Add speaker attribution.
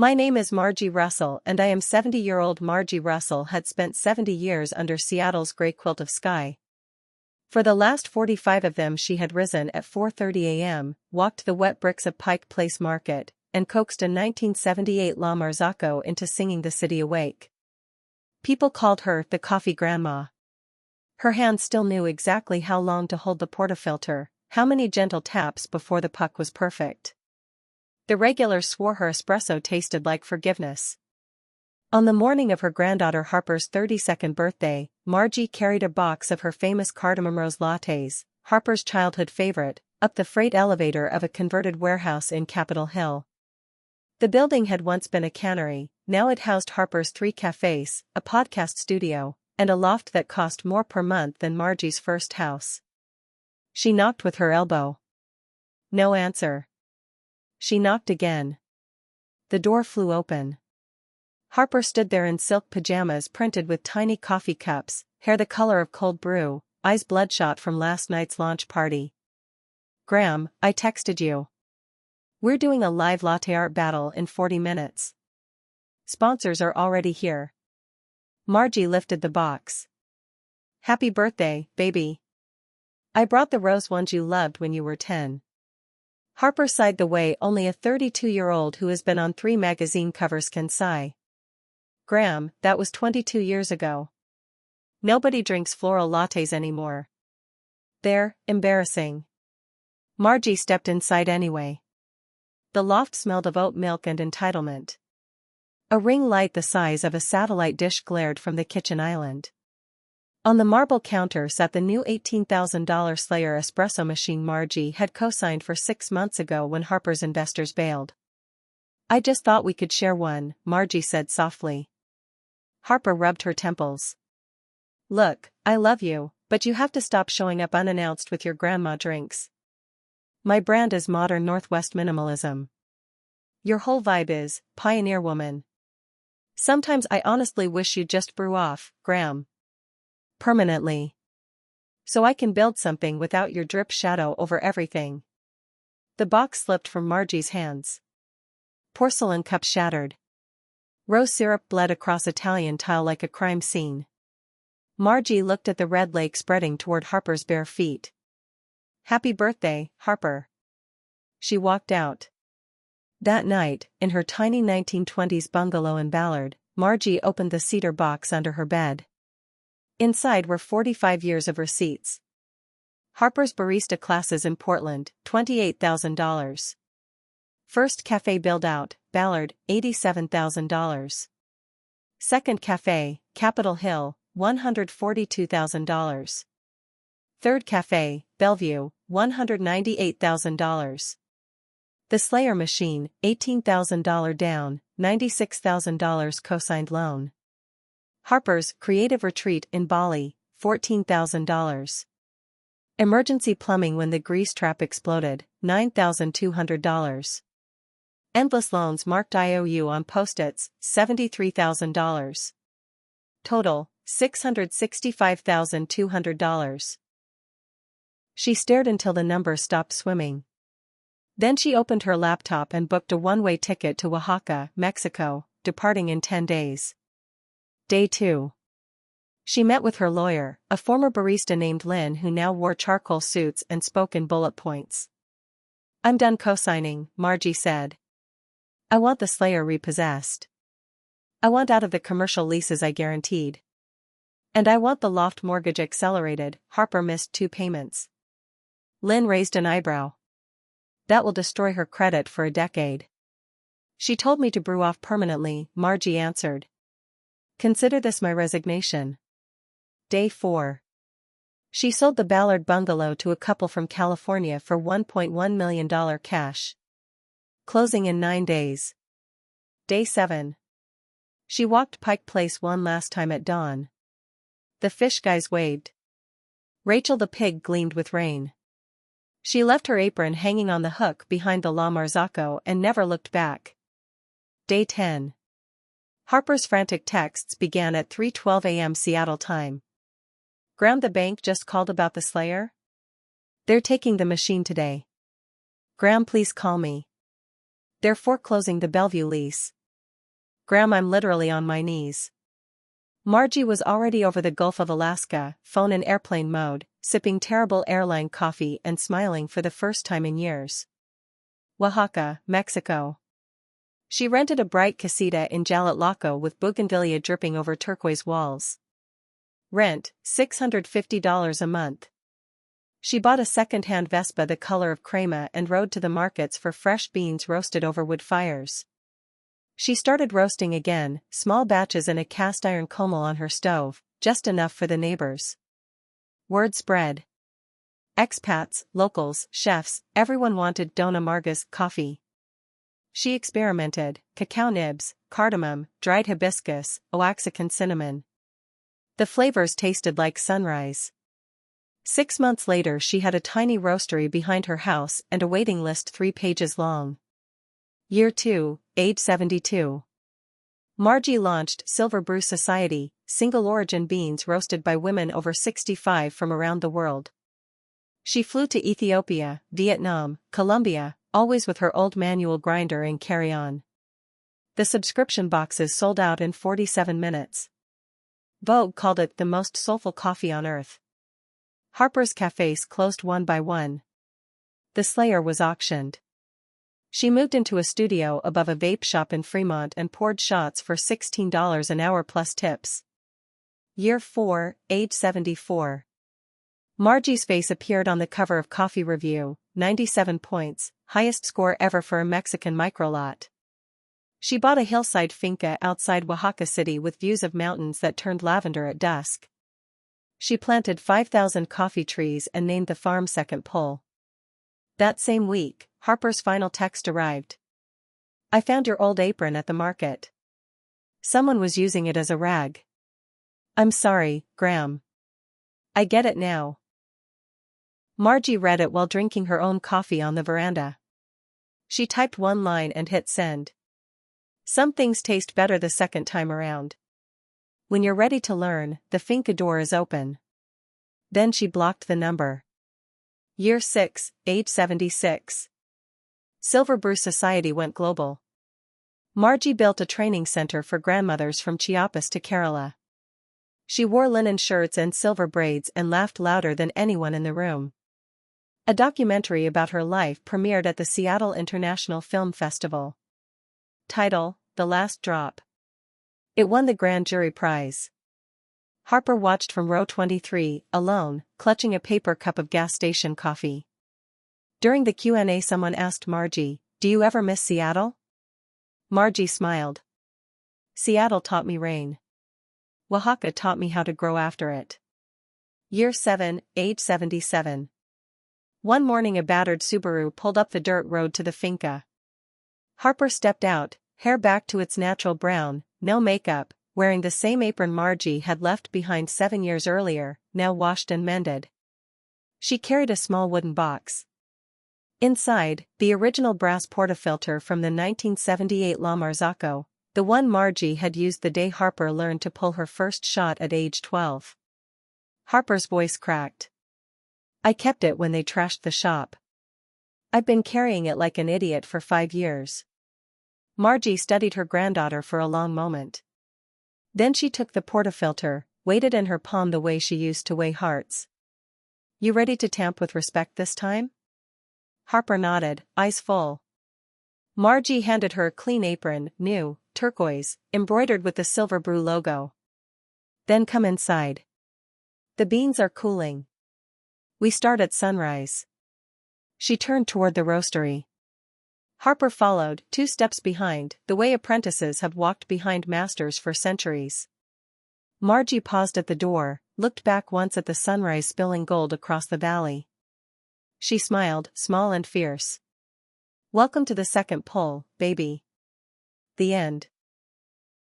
Speaker 1: My name is Margie Russell and I am 70-year-old Margie Russell had spent 70 years under Seattle's gray quilt of sky. For the last 45 of them she had risen at 4:30 a.m., walked the wet bricks of Pike Place Market, and coaxed a 1978 La Marzocco into singing the city awake. People called her the coffee grandma. Her hands still knew exactly how long to hold the portafilter, how many gentle taps before the puck was perfect. The regulars swore her espresso tasted like forgiveness. On the morning of her granddaughter Harper's 32nd birthday, Margie carried a box of her famous cardamom rose lattes, Harper's childhood favorite, up the freight elevator of a converted warehouse in Capitol Hill. The building had once been a cannery, now it housed Harper's 3 cafés, a podcast studio, and a loft that cost more per month than Margie's first house. She knocked with her elbow. No answer. She knocked again. The door flew open. Harper stood there in silk pajamas printed with tiny coffee cups, hair the color of cold brew, eyes bloodshot from last night's launch party. "Graham, I texted you. We're doing a live latte art battle in 40 minutes. Sponsors are already here." Margie lifted the box. "Happy birthday, baby. I brought the rose ones you loved when you were 10. Harper sighed the way only a 32-year-old who has been on 3 magazine covers can sigh. "Graham, that was 22 years ago. Nobody drinks floral lattes anymore. They're embarrassing." Margie stepped inside anyway. The loft smelled of oat milk and entitlement. A ring light the size of a satellite dish glared from the kitchen island. On the marble counter sat the new $18,000 Slayer espresso machine Margie had co-signed for 6 months ago when Harper's investors bailed. "I just thought we could share one," Margie said softly. Harper rubbed her temples. "Look, I love you, but you have to stop showing up unannounced with your grandma drinks. My brand is modern Northwest minimalism. Your whole vibe is pioneer woman. Sometimes I honestly wish you'd just brew off, Graham. Permanently. So I can build something without your drip shadow over everything." The box slipped from Margie's hands. Porcelain cup shattered. Rose syrup bled across Italian tile like a crime scene. Margie looked at the red lake spreading toward Harper's bare feet. "Happy birthday, Harper." She walked out. That night, in her tiny 1920s bungalow in Ballard, Margie opened the cedar box under her bed. Inside were 45 years of receipts. Harper's barista classes in Portland, $28,000. First café build-out, Ballard, $87,000. Second café, Capitol Hill, $142,000. Third café, Bellevue, $198,000. The Slayer machine, $18,000 down, $96,000 co-signed loan. Harper's Creative Retreat in Bali, $14,000. Emergency plumbing when the grease trap exploded, $9,200. Endless loans marked IOU on Post-its, $73,000. Total, $665,200. She stared until the number stopped swimming. Then she opened her laptop and booked a one-way ticket to Oaxaca, Mexico, departing in 10 days. Day 2. She met with her lawyer, a former barista named Lynn who now wore charcoal suits and spoke in bullet points. "I'm done co-signing," Margie said. "I want the Slayer repossessed. I want out of the commercial leases I guaranteed. And I want the loft mortgage accelerated." Harper missed 2 payments. Lynn raised an eyebrow. "That will destroy her credit for a decade." "She told me to brew off permanently," Margie answered. "Consider this my resignation." Day 4. She sold the Ballard bungalow to a couple from California for $1.1 million cash. Closing in 9 days. Day 7. She walked Pike Place one last time at dawn. The fish guys waved. Rachel the pig gleamed with rain. She left her apron hanging on the hook behind the La Marzocco and never looked back. Day 10. Harper's frantic texts began at 3:12 a.m. Seattle time. "Graham, the bank just called about the Slayer. They're taking the machine today. Graham, please call me. They're foreclosing the Bellevue lease. Graham, I'm literally on my knees. Margie was already over the Gulf of Alaska, phone in airplane mode, sipping terrible airline coffee and smiling for the first time in years. Oaxaca, Mexico. She rented a bright casita in Jalatlaco with bougainvillea dripping over turquoise walls. Rent, $650 a month. She bought a second-hand Vespa the color of crema and rode to the markets for fresh beans roasted over wood fires. She started roasting again, small batches in a cast-iron comal on her stove, just enough for the neighbors. Word spread. Expats, locals, chefs, everyone wanted Dona Marga's coffee. She experimented: cacao nibs, cardamom, dried hibiscus, Oaxacan cinnamon. The flavors tasted like sunrise. 6 months later she had a tiny roastery behind her house and a waiting list 3 pages long. Year 2, age 72. Margie launched Silver Brew Society, single-origin beans roasted by women over 65 from around the world. She flew to Ethiopia, Vietnam, Colombia, always with her old manual grinder and carry-on. The subscription boxes sold out in 47 minutes. Vogue called it the most soulful coffee on earth. Harper's cafés closed one by one. The Slayer was auctioned. She moved into a studio above a vape shop in Fremont and poured shots for $16 an hour plus tips. Year 4, age 74. Margie's face appeared on the cover of Coffee Review, 97 points, highest score ever for a Mexican microlot. She bought a hillside finca outside Oaxaca City with views of mountains that turned lavender at dusk. She planted 5,000 coffee trees and named the farm Second Pull. That same week, Harper's final text arrived. I found your old apron at the market. Someone was using it as a rag. I'm sorry, Graham. I get it now. Margie read it while drinking her own coffee on the veranda. She typed one line and hit send. Some things taste better the second time around. When you're ready to learn, the finca door is open. Then she blocked the number. Year 6, age 76. Silver Brew Society went global. Margie built a training center for grandmothers from Chiapas to Kerala. She wore linen shirts and silver braids and laughed louder than anyone in the room. A documentary about her life premiered at the Seattle International Film Festival. Title: The Last Drop. It won the grand jury prize. Harper watched from row 23, alone, clutching a paper cup of gas station coffee. During the Q&A someone asked Margie, "Do you ever miss Seattle?" Margie smiled. Seattle taught me rain. Oaxaca taught me how to grow after it. Year 7, age 77. One morning a battered Subaru pulled up the dirt road to the finca. Harper stepped out, hair back to its natural brown, no makeup, wearing the same apron Margie had left behind 7 years earlier, now washed and mended. She carried a small wooden box. Inside, the original brass portafilter from the 1978 La Marzocco, the one Margie had used the day Harper learned to pull her first shot at age 12. Harper's voice cracked. I kept it when they trashed the shop. I've been carrying it like an idiot for 5 years. Margie studied her granddaughter for a long moment. Then she took the portafilter, weighed it in her palm the way she used to weigh hearts. You ready to tamp with respect this time? Harper nodded, eyes full. Margie handed her a clean apron, new, turquoise, embroidered with the Silver Brew logo. Then come inside. The beans are cooling. We start at sunrise. She turned toward the roastery. Harper followed, 2 steps behind, the way apprentices have walked behind masters for centuries. Margie paused at the door, looked back once at the sunrise spilling gold across the valley. She smiled, small and fierce. Welcome to the second pull, baby. The end.